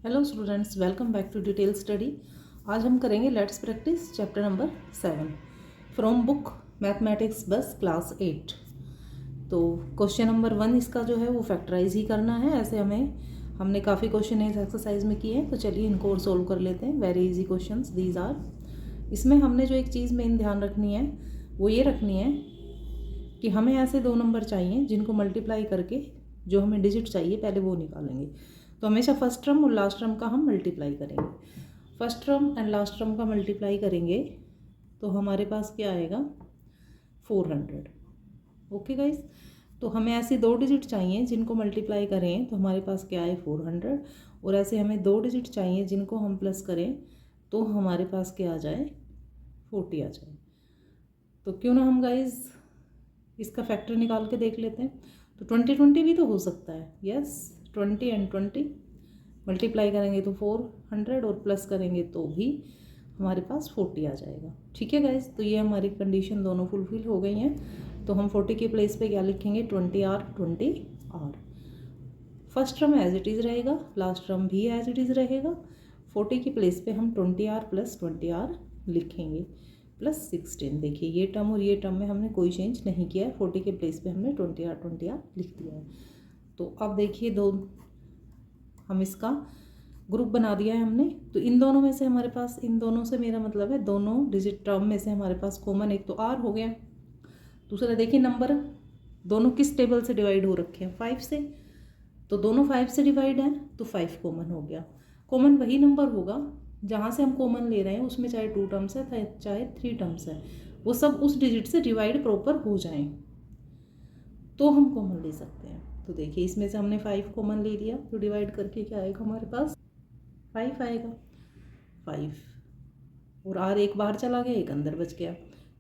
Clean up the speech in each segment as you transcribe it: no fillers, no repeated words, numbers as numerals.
Hello students, welcome back to detail study. आज हम करेंगे let's practise chapter number 7 from book mathematics बस class 8। तो क्वेश्चन नंबर 1 इसका जो है वो फैक्टराइज ही करना है। ऐसे हमने काफ़ी क्वेश्चन इस एक्सरसाइज में किए हैं, तो चलिए इनको और सोल्व कर लेते हैं। Very easy questions these are. इसमें हमने जो एक चीज़ मेन ध्यान रखनी है वो ये रखनी है कि हमें ऐसे दो नंबर चाहिए जिनको मल्टीप्लाई करके जो हमें डिजिट चाहिए पहले वो निकालेंगे। तो हमेशा फर्स्ट टर्म और लास्ट टर्म का हम मल्टीप्लाई करेंगे। First term and last term का मल्टीप्लाई करेंगे तो हमारे पास क्या आएगा 400। ओके गाइस, तो हमें ऐसे दो डिजिट चाहिए जिनको मल्टीप्लाई करें तो हमारे पास क्या आए 400, और ऐसे हमें दो डिजिट चाहिए जिनको हम प्लस करें तो हमारे पास क्या आ जाए 40 आ जाए। तो क्यों ना हम गाइस इसका फैक्टर निकाल के देख लेते हैं। तो 20 भी तो हो सकता है। यस, 20 एंड 20 मल्टीप्लाई करेंगे तो 400 और प्लस करेंगे तो भी हमारे पास 40 आ जाएगा। ठीक है गाइज, तो ये हमारी कंडीशन दोनों फुलफिल हो गई हैं। तो हम 40 के प्लेस पे क्या लिखेंगे 20R। First term as it is रहेगा, लास्ट टर्म भी एज इट इज़ रहेगा। 40 के प्लेस पे हम 20R प्लस 20R लिखेंगे प्लस 16। देखिए ये टर्म और ये टर्म में हमने कोई चेंज नहीं किया है। 40 के प्लेस पे हमने 20R लिख दिया है। तो अब देखिए दो हम इसका ग्रुप बना दिया है हमने। तो इन दोनों में से हमारे पास, इन दोनों से मेरा मतलब है दोनों डिजिट टर्म में से हमारे पास कॉमन एक तो R हो गया। दूसरा देखिए नंबर दोनों किस टेबल से डिवाइड हो रखे हैं 5 से, तो दोनों 5 से डिवाइड हैं तो 5 कॉमन हो गया। कॉमन वही नंबर होगा जहाँ से हम कॉमन ले रहे हैं, उसमें चाहे 2 टर्म्स है चाहे 3 टर्म्स है, वो सब उस डिजिट से डिवाइड प्रॉपर हो जाएं तो हम कॉमन ले सकते हैं। तो देखिए इसमें से हमने 5 कॉमन ले लिया तो डिवाइड करके क्या आएगा हमारे पास 5 आएगा। 5 और R एक बाहर चला गया, एक अंदर बच गया।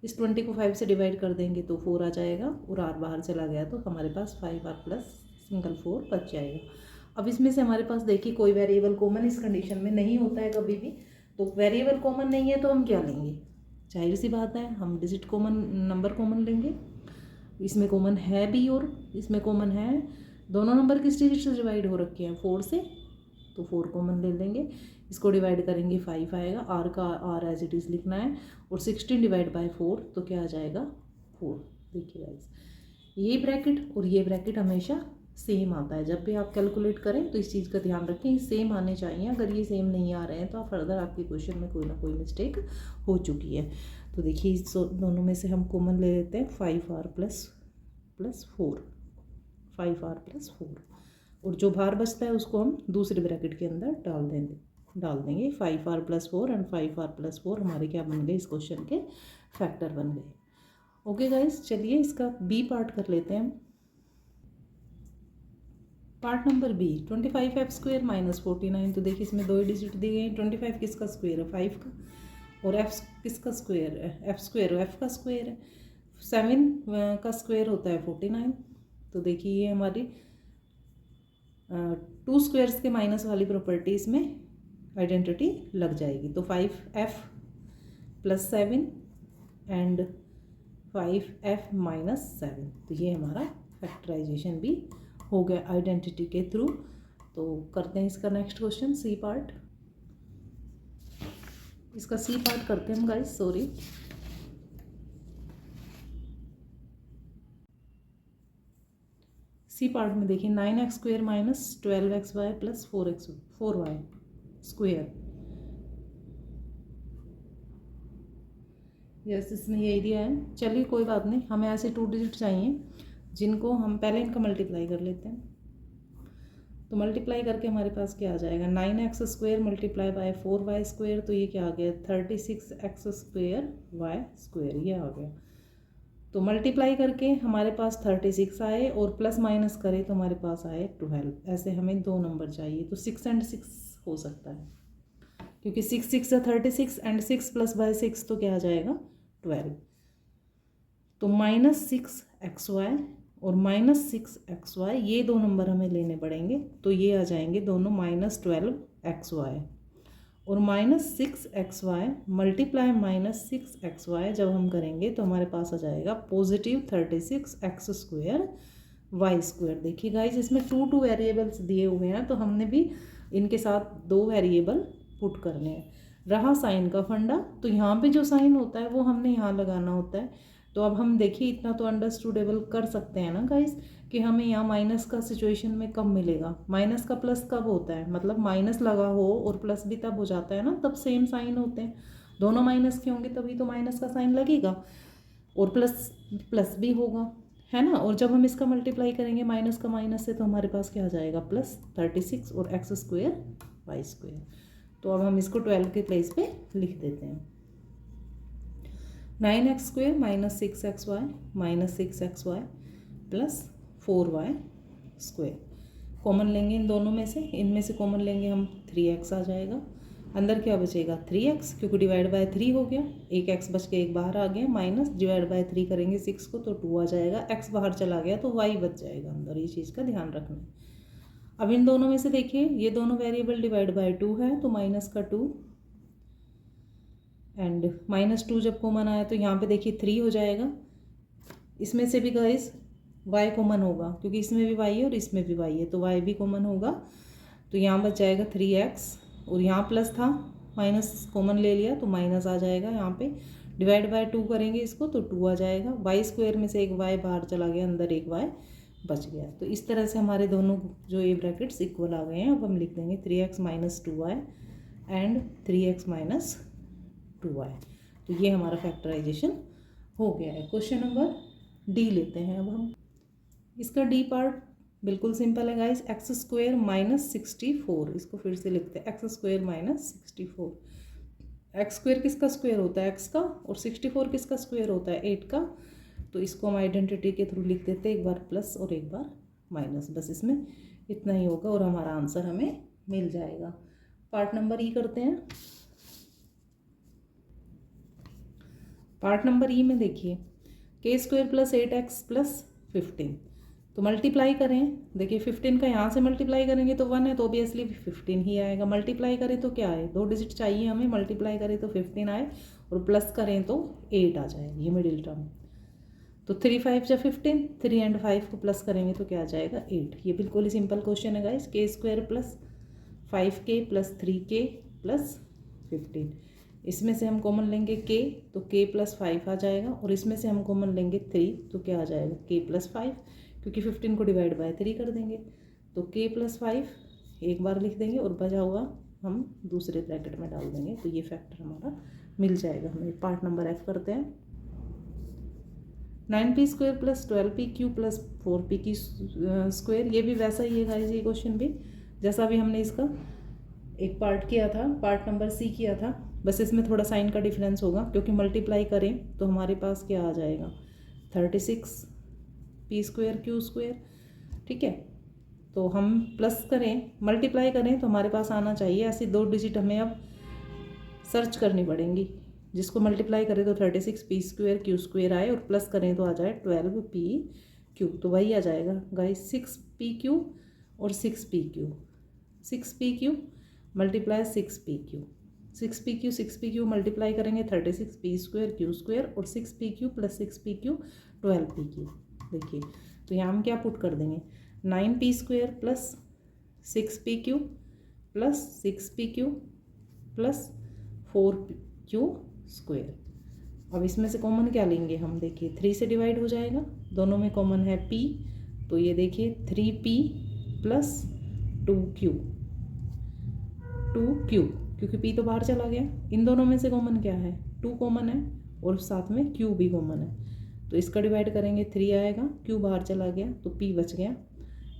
इस 20 को 5 से डिवाइड कर देंगे तो 4 आ जाएगा, और R बाहर चला गया तो हमारे पास 5R प्लस सिंगल 4 बच जाएगा। अब इसमें से हमारे पास देखिए कोई वेरिएबल कॉमन इस कंडीशन में नहीं होता है कभी भी। तो वेरिएबल कॉमन नहीं है तो हम क्या लेंगे, जाहिर सी बात है हम डिजिट कॉमन, नंबर कॉमन लेंगे। इसमें कॉमन है भी और इसमें कॉमन है। दोनों नंबर किस डिजिट से डिवाइड हो रखे हैं 4 से, तो 4 कॉमन ले लेंगे। इसको डिवाइड करेंगे 5 आएगा, R का R एज इट इज़ लिखना है, और 16 डिवाइड बाय 4 तो क्या आ जाएगा 4। देखिए गाइस ये ब्रैकेट और ये ब्रैकेट हमेशा सेम आता है। जब भी आप कैलकुलेट करें तो इस चीज़ का ध्यान रखें, सेम आने चाहिए। अगर ये सेम नहीं आ रहे हैं तो आप फर्दर आपके क्वेश्चन में कोई ना कोई मिस्टेक हो चुकी है। तो देखिए इस दोनों में से हम कॉमन ले लेते हैं 5R प्लस 4, 5R प्लस 4, और जो बाहर बचता है उसको हम दूसरे ब्रैकेट के अंदर डाल देंगे। 5R plus 4 and 5R plus 4 हमारे क्या बन गए, इस क्वेश्चन के फैक्टर बन गए। ओके गाइस, चलिए इसका बी पार्ट कर लेते हैं। Part number B 25f² minus 49। तो देखिए इसमें दो ही डिजिट दिए गए हैं। 25 किसका स्क्वायर है 5 का, और f किसका स्क्वायर है f² और f का स्क्वायर है। 7 का स्क्वायर होता है 49। तो देखिए ये हमारी 2 स्क्वायर्स के माइनस वाली प्रॉपर्टी इसमें आइडेंटिटी लग जाएगी। तो 5f plus 7 and 5f minus 7, तो ये हमारा फैक्टराइजेशन भी हो गया आइडेंटिटी के थ्रू। तो करते हैं इसका नेक्स्ट क्वेश्चन सी पार्ट। इसका सी पार्ट करते हैं हम गाइस, सॉरी। सी पार्ट में देखिए 9x² minus 12xy plus 4y square. Yes, इसमें यही दिया है। चलिए कोई बात नहीं, हमें ऐसे 2 डिजिट चाहिए जिनको हम पहले इनका मल्टीप्लाई कर लेते हैं। तो मल्टीप्लाई करके हमारे पास क्या आ जाएगा 9x² मल्टीप्लाई बाय 4y², तो ये क्या आ गया 36x² y², ये आ गया। तो मल्टीप्लाई करके हमारे पास 36 आए और प्लस माइनस करें तो हमारे पास आए 12। ऐसे हमें दो नंबर चाहिए, तो 6 एंड 6 हो सकता है, क्योंकि 6 6 है 36 एंड 6 प्लस बाय 6 तो क्या आ जाएगा 12। तो -6xy और -6xy ये दो नंबर हमें लेने पड़ेंगे। तो ये आ जाएंगे दोनों -12xy और -6xy मल्टीप्लाई -6xy जब हम करेंगे तो हमारे पास आ जाएगा पॉजिटिव 36x² y²। देखिए गाइज इसमें 2 वेरिएबल्स दिए हुए हैं, तो हमने भी इनके साथ 2 वेरिएबल पुट करने हैं। रहा साइन का फंडा, तो यहाँ पे जो साइन होता है वो हमने यहाँ लगाना होता है। तो अब हम देखिए इतना तो अंडरस्टूडेबल कर सकते हैं ना गाइस कि हमें यहाँ माइनस का सिचुएशन में कब मिलेगा। माइनस का प्लस कब होता है, मतलब माइनस लगा हो और प्लस भी तब हो जाता है ना, तब सेम साइन होते हैं। दोनों माइनस के होंगे तभी तो माइनस का साइन लगेगा, और प्लस प्लस भी होगा, है ना। और जब हम इसका मल्टीप्लाई करेंगे माइनस का माइनस से, तो हमारे पास क्या आ जाएगा, प्लस 36 और x स्क्वायर वाई स्क्वायर। तो अब हम इसको 12 के प्लेस पे लिख देते हैं। 9x square minus 6xy minus 6xy plus 4y square. Common लेंगे इन दोनों में से, इनमें से कॉमन लेंगे हम 3x आ जाएगा। अंदर क्या बचेगा 3x, क्योंकि डिवाइड बाय 3 हो गया, एक x बच के एक बाहर आ गया, माइनस डिवाइड बाय 3 करेंगे 6 को तो 2 आ जाएगा, x बाहर चला गया तो y बच जाएगा अंदर। ये चीज़ का ध्यान रखना है। अब इन दोनों में से देखिए ये दोनों वेरिएबल डिवाइड बाय 2 है तो माइनस का 2 एंड माइनस 2 जब कॉमन आया तो यहाँ पे देखिए 3 हो जाएगा। इसमें से भी गाइस y कॉमन होगा, क्योंकि इसमें भी y है और इसमें भी y है, तो y भी कॉमन होगा। तो यहाँ बच जाएगा 3x, और यहाँ प्लस था माइनस कॉमन ले लिया तो माइनस आ जाएगा। यहाँ पे डिवाइड बाय 2 करेंगे इसको तो 2 आ जाएगा। y स्क्वायर में से एक y बाहर चला गया, अंदर एक y बच गया। तो इस तरह से हमारे दोनों जो ये ब्रैकेट्स इक्वल आ गए हैं। अब हम लिख देंगे 3x minus 2y and 3x minus 2y। तो ये हमारा फैक्टराइजेशन हो गया है। क्वेश्चन नंबर डी लेते हैं अब हम। इसका डी पार्ट बिल्कुल सिंपल है गाइस, एक्स स्क्वायर माइनस 64। इसको फिर से लिखते हैं, x square minus 64। X square किसका स्क्वायर होता है, एक्स का, और 64 किसका स्क्वायर होता है, 8 का। तो इसको हम आइडेंटिटी के थ्रू लिख देते हैं, एक बार प्लस और एक बार माइनस, बस इसमें इतना ही होगा और हमारा आंसर हमें मिल जाएगा। पार्ट नंबर ई करते हैं। पार्ट नंबर ई में देखिए के स्क्वायर प्लस 8x प्लस 15, तो मल्टीप्लाई करें। देखिए 15 का यहाँ से मल्टीप्लाई करेंगे तो 1 है तो ऑब्वियसली 15 ही आएगा। मल्टीप्लाई करें तो क्या आए, 2 डिजिट चाहिए हमें, मल्टीप्लाई करें तो 15 आए और प्लस करें तो 8 आ जाए, ये मिडिल टर्म। तो 3 5 जा 15, 3 एंड 5 को प्लस करेंगे तो क्या आ जाएगा 8। ये बिल्कुल ही सिंपल क्वेश्चन है गाइस। के square plus 5k plus 3k plus 15, इसमें से हम कॉमन लेंगे k तो k प्लस 5 आ जाएगा, और इसमें से हम कॉमन लेंगे 3 तो क्या आ जाएगा k प्लस 5, क्योंकि 15 को डिवाइड बाय 3 कर देंगे तो k प्लस 5 एक बार लिख देंगे और बचा हुआ हम दूसरे ब्रैकेट में डाल देंगे। तो ये फैक्टर हमारा मिल जाएगा हमें। पार्ट नंबर एफ करते हैं। 9p square plus 12pq plus 4p की स्क्वायर, ये भी वैसा ही है गाइस, ये क्वेश्चन भी जैसा भी हमने इसका एक पार्ट किया था, पार्ट नंबर सी किया था, बस इसमें थोड़ा साइन का डिफरेंस होगा, क्योंकि मल्टीप्लाई करें तो हमारे पास क्या आ जाएगा 36p स्क्वायर क्यू स्क्वायर, ठीक है। तो हम प्लस करें, मल्टीप्लाई करें तो हमारे पास आना चाहिए, ऐसी 2 डिजिट हमें अब सर्च करनी पड़ेंगी। जिसको मल्टीप्लाई करें तो 36p स्क्वायर क्यू स्क्वायर आए, और प्लस करें तो आ जाए 12p क्यू, तो वही आ जाएगा गाइस 6p क्यू और 6p Q. 6p Q multiply 6p Q, 6p Q multiply करेंगे 36p स्क्वायर क्यू स्क्वायर, और 6p Q plus 6p Q 12p Q. देखिए तो यहाँ हम क्या पुट कर देंगे, 9p square plus 6p Q plus 6p Q plus 4q square. अब इसमें से कॉमन क्या लेंगे हम, देखिए 3 से डिवाइड हो जाएगा, दोनों में कॉमन है p, तो ये देखिए 3p प्लस 2q, क्योंकि p तो बाहर चला गया। इन दोनों में से कॉमन क्या है, 2 कॉमन है और साथ में q भी कॉमन है, तो इसका डिवाइड करेंगे 3 आएगा, q बाहर चला गया तो p बच गया।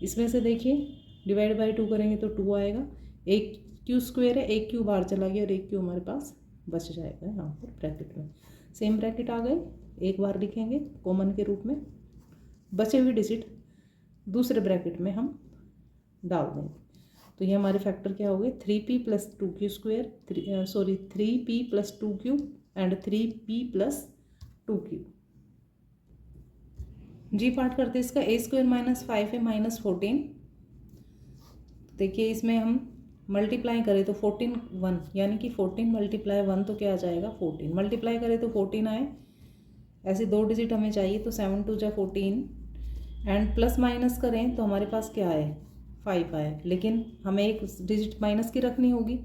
इसमें से देखिए डिवाइड बाय 2 करेंगे तो 2 आएगा, एक q स्क्वायर है, एक q बाहर चला गया और एक q हमारे पास बच जाएगा यहाँ पर ब्रैकेट में। सेम ब्रैकेट आ गए, एक बार लिखेंगे कॉमन के रूप में, बचे हुए डिजिट दूसरे ब्रैकेट में हम डाल देंगे। तो ये हमारे फैक्टर क्या हो गए, 3p plus 2q square, 3p plus 2q and 3p plus 2q। G part करते हैं इसका। a स्क्वायर माइनस 5 है माइनस 14, देखिए इसमें हम मल्टीप्लाई करें तो 14 1, यानी कि 14 मल्टीप्लाई 1 तो क्या आ जाएगा 14, मल्टीप्लाई करें तो 14 आए, ऐसे 2 डिजिट हमें चाहिए तो 7 2 जा 14 एंड प्लस माइनस करें तो हमारे पास क्या आए 5 आया, लेकिन हमें एक डिजिट माइनस की रखनी होगी,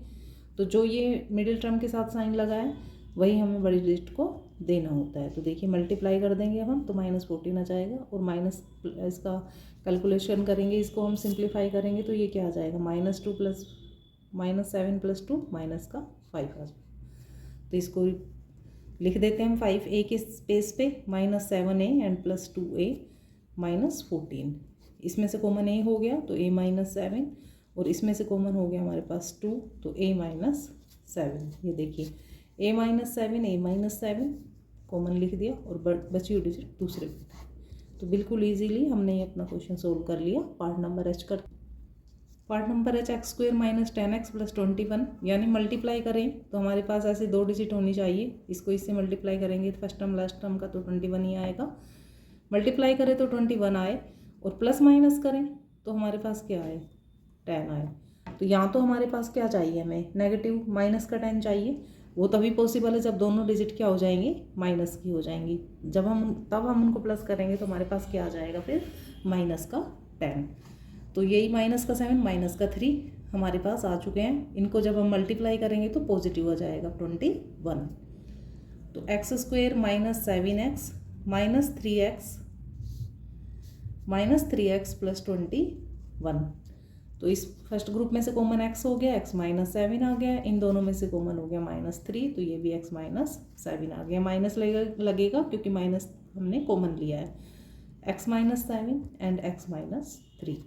तो जो ये मिडिल टर्म के साथ साइन लगा है वही हमें बड़ी डिजिट को देना होता है। तो देखिए मल्टीप्लाई कर देंगे अब हम, तो -14 आ जाएगा, और माइनस इसका कैलकुलेशन करेंगे, इसको हम सिंप्लीफाई करेंगे तो ये क्या आ जाएगा, -2 प्लस -7 + 2 माइनस का 5 आ जाएगा। तो इसको लिख देते हैं हम 5a के स्पेस पे, -7a एंड +2a -14। इसमें से कॉमन a हो गया तो a -7, और इसमें से कॉमन हो गया हमारे पास 2, तो a -7। ये देखिए a -7 a -7 कॉमन लिख दिया, और बची हुई डिजिट दूसरे पे। तो बिल्कुल इजीली हमने ये अपना क्वेश्चन सोल्व कर लिया। पार्ट नंबर एच कर, part number H x² - 10x + 21, यानी मल्टीप्लाई करें तो हमारे पास ऐसे 2 डिजिट होनी चाहिए। इसको इससे मल्टीप्लाई करेंगे फर्स्ट टर्म लास्ट टर्म का, तो 21 ही आएगा। मल्टीप्लाई करें तो 21 आए, और प्लस माइनस करें तो हमारे पास क्या आए, 10 आए। तो यहाँ तो हमारे पास क्या चाहिए, हमें नेगेटिव माइनस का 10 चाहिए। वो तभी पॉसिबल है जब दोनों डिजिट क्या हो जाएंगे, माइनस की हो जाएंगी। तब हम उनको प्लस करेंगे तो हमारे पास क्या आ जाएगा फिर, माइनस का 10। तो यही -7 -3 हमारे पास आ चुके हैं। इनको जब हम मल्टीप्लाई करेंगे तो पॉजिटिव आ जाएगा 21। तो x² - 7x -3x + 21। तो इस फर्स्ट ग्रुप में से कॉमन x हो गया, x -7 आ गया, इन दोनों में से कॉमन हो गया -3, तो ये भी x -7 आ गया। माइनस लगेगा क्योंकि माइनस हमने कॉमन लिया है, x -7 एंड x -3।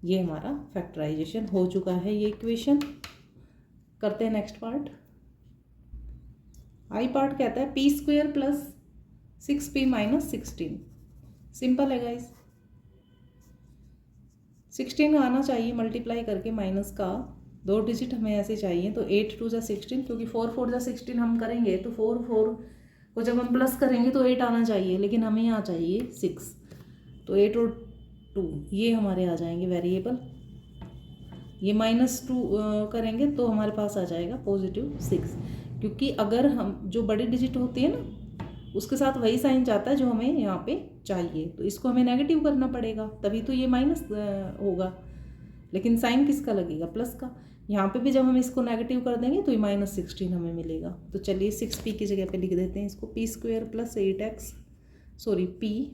ये हमारा फैक्टराइजेशन हो चुका है ये इक्वेशन। करते हैं नेक्स्ट पार्ट। आई पार्ट कहता है p² + 6p - 16। सिंपल है गाइस, 16 आना चाहिए मल्टीप्लाई करके, माइनस का 2 डिजिट हमें ऐसे चाहिए। तो 8 × 2 = 16, क्योंकि 4 × 4 = 16 हम करेंगे, तो 4 को जब हम प्लस करेंगे तो 8 आना चाहिए, लेकिन हमें यहाँ चाहिए 6। तो 8 और 2 ये हमारे आ जाएंगे वेरिएबल। ये -2 करेंगे तो हमारे पास आ जाएगा +6, क्योंकि अगर हम जो बड़ी डिजिट होती है ना उसके साथ वही साइन जाता है जो हमें यहाँ पे चाहिए, तो इसको हमें नेगेटिव करना पड़ेगा, तभी तो ये माइनस होगा। लेकिन साइन किसका लगेगा, प्लस का। यहाँ पे भी जब हम इसको नेगेटिव कर देंगे तो ये -16 हमें मिलेगा। तो चलिए 6p की जगह पे लिख देते हैं इसको, p² + 8x p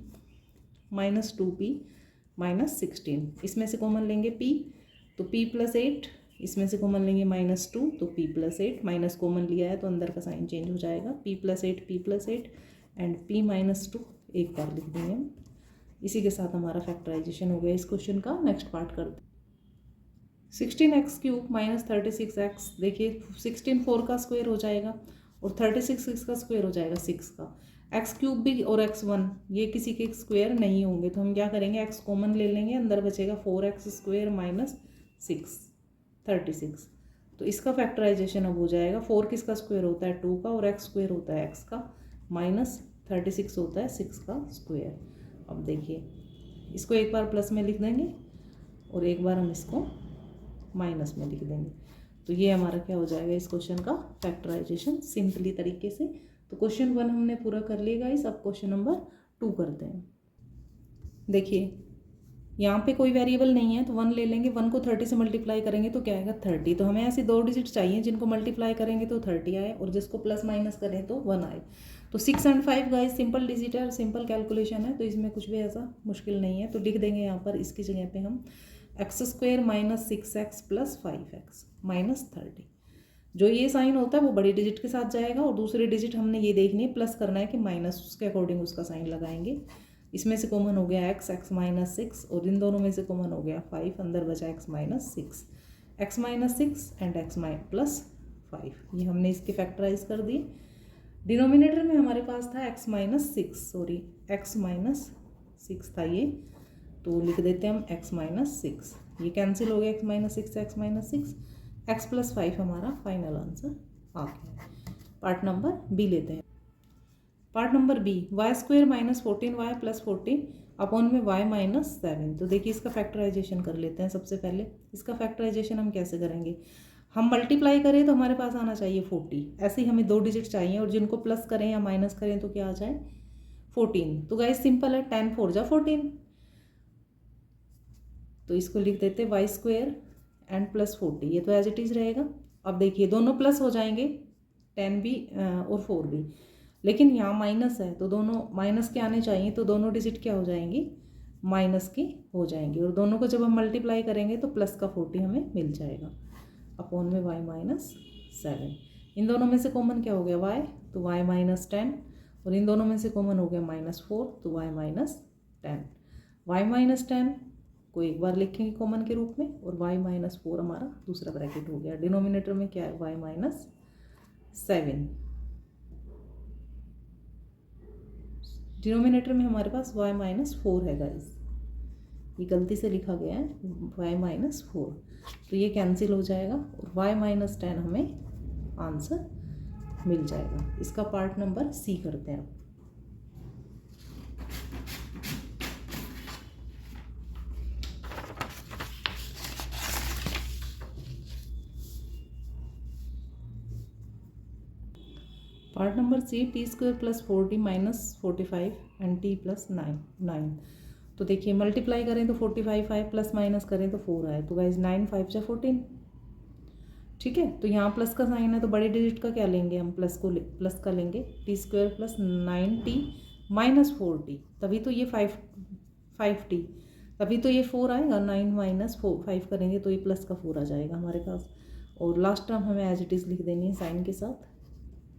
-2p - 16। इसमें से कॉमन लेंगे p, तो p + 8, इसमें से कॉमन लेंगे -2, तो p + 8, माइनस कॉमन लिया है तो अंदर का साइन चेंज हो जाएगा, p + 8 एंड p - 2 एक बार लिख देंगे हम। इसी के साथ हमारा फैक्टराइजेशन हो गया इस क्वेश्चन का। नेक्स्ट पार्ट करते हैं। 16x³ - 36x, देखिए 16 4 का स्क्वायर हो जाएगा, और 36 6 का स्क्वायर हो जाएगा 6 का। x³ भी और x1 ये किसी के स्क्वायर नहीं होंगे, तो हम क्या करेंगे, x कॉमन ले लेंगे, अंदर बचेगा 4x² - 6 36। तो इसका फैक्टराइजेशन अब हो जाएगा, 4 किसका स्क्वायर होता है, 2 का, और x² होता है x का, -36 होता है 6 का स्क्वायर। अब देखिए इसको एक बार प्लस में लिख देंगे और एक बार हम इसको माइनस में लिख देंगे, तो ये हमारा क्या हो जाएगा इस क्वेश्चन का फैक्टराइजेशन सिंपली तरीके से। तो क्वेश्चन 1 हमने पूरा कर लिया गाइस। अब क्वेश्चन नंबर 2 करते हैं। देखिए यहाँ पे कोई वेरिएबल नहीं है, तो 1 ले लेंगे, 1 को 30 से मल्टीप्लाई करेंगे तो क्या आएगा 30। तो हमें ऐसे 2 डिजिट चाहिए जिनको मल्टीप्लाई करेंगे तो 30 आए, और जिसको प्लस माइनस करें तो 1 आए। तो 6 और 5 गाइस सिंपल डिजिट है, सिंपल कैलकुलेशन है, तो इसमें कुछ भी ऐसा मुश्किल नहीं है। तो लिख देंगे यहाँ पर इसकी जगह पे हम x² - 6x + 5x - 30। जो ये साइन होता है वो बड़ी डिजिट के साथ जाएगा, और दूसरी डिजिट हमने ये देखनी है प्लस करना है कि माइनस, उसके अकॉर्डिंग उसका साइन लगाएंगे। इसमें से कॉमन हो गया x - 6, और इन दोनों में से कॉमन हो गया 5, अंदर बचा x - 6 एंड x + 5। ये हमने इसके फैक्टराइज कर दिए। डिनोमिनेटर में हमारे पास था x - 6 था ये, तो लिख देते हैं हम x - 6। ये कैंसिल हो गया, x - 6 x + 5 हमारा फाइनल आंसर आ गया। पार्ट नंबर बी लेते हैं। Part number B, y² - 14y + 14 upon में y - 7। तो देखिए इसका फैक्टराइजेशन कर लेते हैं। सबसे पहले इसका फैक्टराइजेशन हम कैसे करेंगे, हम मल्टीप्लाई करें तो हमारे पास आना चाहिए 40, ऐसे ही हमें 2 डिजिट चाहिए, और जिनको प्लस करें या माइनस करें तो क्या आ जाए 14। तो गाइस सिंपल है, 10 4 = 14, तो इसको लिख देते वाई स्क्वायर एंड प्लस 40, ये तो एज इट इज़ रहेगा। अब देखिए दोनों प्लस हो जाएंगे, 10 भी और 4 भी, लेकिन यहाँ माइनस है तो दोनों माइनस के आने चाहिए, तो दोनों डिजिट क्या हो जाएंगी, माइनस की हो जाएंगी। और दोनों को जब हम मल्टीप्लाई करेंगे तो प्लस का 40 हमें मिल जाएगा अपॉन में y माइनस 7। इन दोनों में से कॉमन क्या हो गया y, तो y माइनस 10, और इन दोनों में से कॉमन हो गया -4, तो y माइनस 10। y माइनस 10 को एक बार लिखेंगे कॉमन के रूप में, और y माइनस 4 हमारा दूसरा ब्रैकेट हो गया। डिनोमिनेटर में क्या है, y माइनस 7। डिनोमिनेटर में हमारे पास y माइनस 4 है गाइस, ये गलती से लिखा गया है y माइनस 4, तो ये कैंसिल हो जाएगा और y माइनस 10 हमें आंसर मिल जाएगा। इसका पार्ट नंबर सी करते हैं। Part number C, T square plus 4t minus 45 and T plus 9। तो देखिए मल्टीप्लाई करें तो 45 आए, प्लस माइनस करें तो 4 आए, तो गाइज 9 5 जा 14। ठीक है, तो यहाँ प्लस का साइन है तो बड़े डिजिट का क्या लेंगे हम, प्लस का लेंगे। T square plus 9t minus 4t, तभी तो ये 5t, तभी तो ये 4 आएगा। 9 माइनस 5 करेंगे तो ये प्लस का 4 आ जाएगा हमारे पास, और लास्ट टर्म हमें एज इट इज़ लिख देनी है साइन के साथ,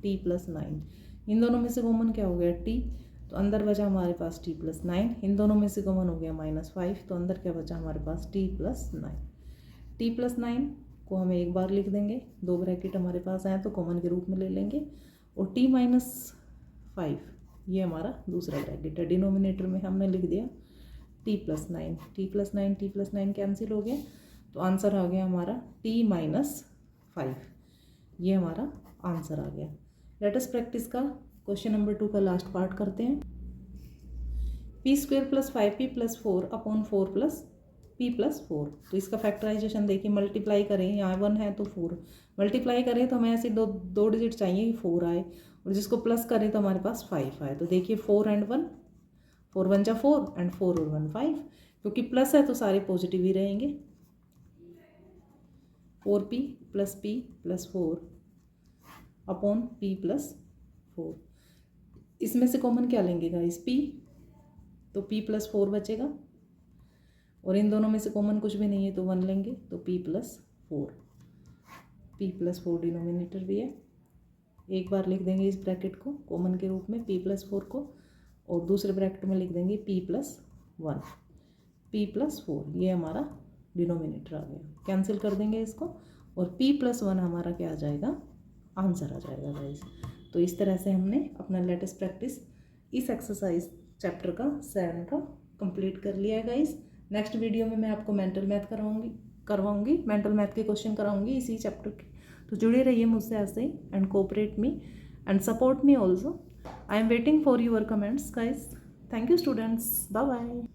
t प्लस 9। इन दोनों में से कॉमन क्या हो गया, t, तो अंदर बचा हमारे पास t प्लस 9। इन दोनों में से कॉमन हो गया -5, तो अंदर क्या बचा हमारे पास t प्लस 9। t प्लस 9 को हमें एक बार लिख देंगे, दो ब्रैकेट हमारे पास आए तो कॉमन के रूप में ले लेंगे, और t माइनस 5 ये हमारा दूसरा ब्रैकेट है। डिनोमिनेटर में हमने लिख दिया t plus 9, t plus 9 t plus 9 cancel हो गया, तो आंसर आ गया हमारा t माइनस 5, ये हमारा आंसर आ गया। लेट अस प्रैक्टिस का क्वेश्चन नंबर 2 का लास्ट पार्ट करते हैं। P square plus 5p plus 4 upon 4 plus p plus 4। तो इसका फैक्टराइजेशन देखिए, मल्टीप्लाई करें, यहाँ 1 है तो 4 मल्टीप्लाई करें तो हमें ऐसे दो डिजिट चाहिए कि 4 आए, और जिसको प्लस करें तो हमारे पास 5 आए। तो देखिए 4 एंड 1, 4 1 जा 4 एंड 4 और 1 5, क्योंकि प्लस है तो सारे पॉजिटिव ही रहेंगे। 4p plus 4 upon p plus 4। इसमें से कॉमन क्या लेंगे गाइस, p, तो p प्लस 4 बचेगा, और इन दोनों में से कॉमन कुछ भी नहीं है तो 1 लेंगे, तो p प्लस 4 डिनोमिनेटर भी है। एक बार लिख देंगे इस ब्रैकेट को कॉमन के रूप में, p प्लस 4 को, और दूसरे ब्रैकेट में लिख देंगे p प्लस 1, p प्लस 4, ये हमारा डिनोमिनेटर आ गया। कैंसिल कर देंगे इसको, और p प्लस 1 हमारा क्या आ जाएगा, आंसर आ जाएगा गाइस। तो इस तरह से हमने अपना लेटेस्ट प्रैक्टिस इस एक्सरसाइज चैप्टर का 7 का कंप्लीट कर लिया है गाइस। नेक्स्ट वीडियो में मैं आपको मेंटल मैथ करवाऊंगी, मेंटल मैथ के क्वेश्चन कराऊंगी इसी चैप्टर के। तो जुड़े रहिए मुझसे ऐसे ही, and cooperate me and support me also. I am waiting for your comments guys. Thank you students, bye bye.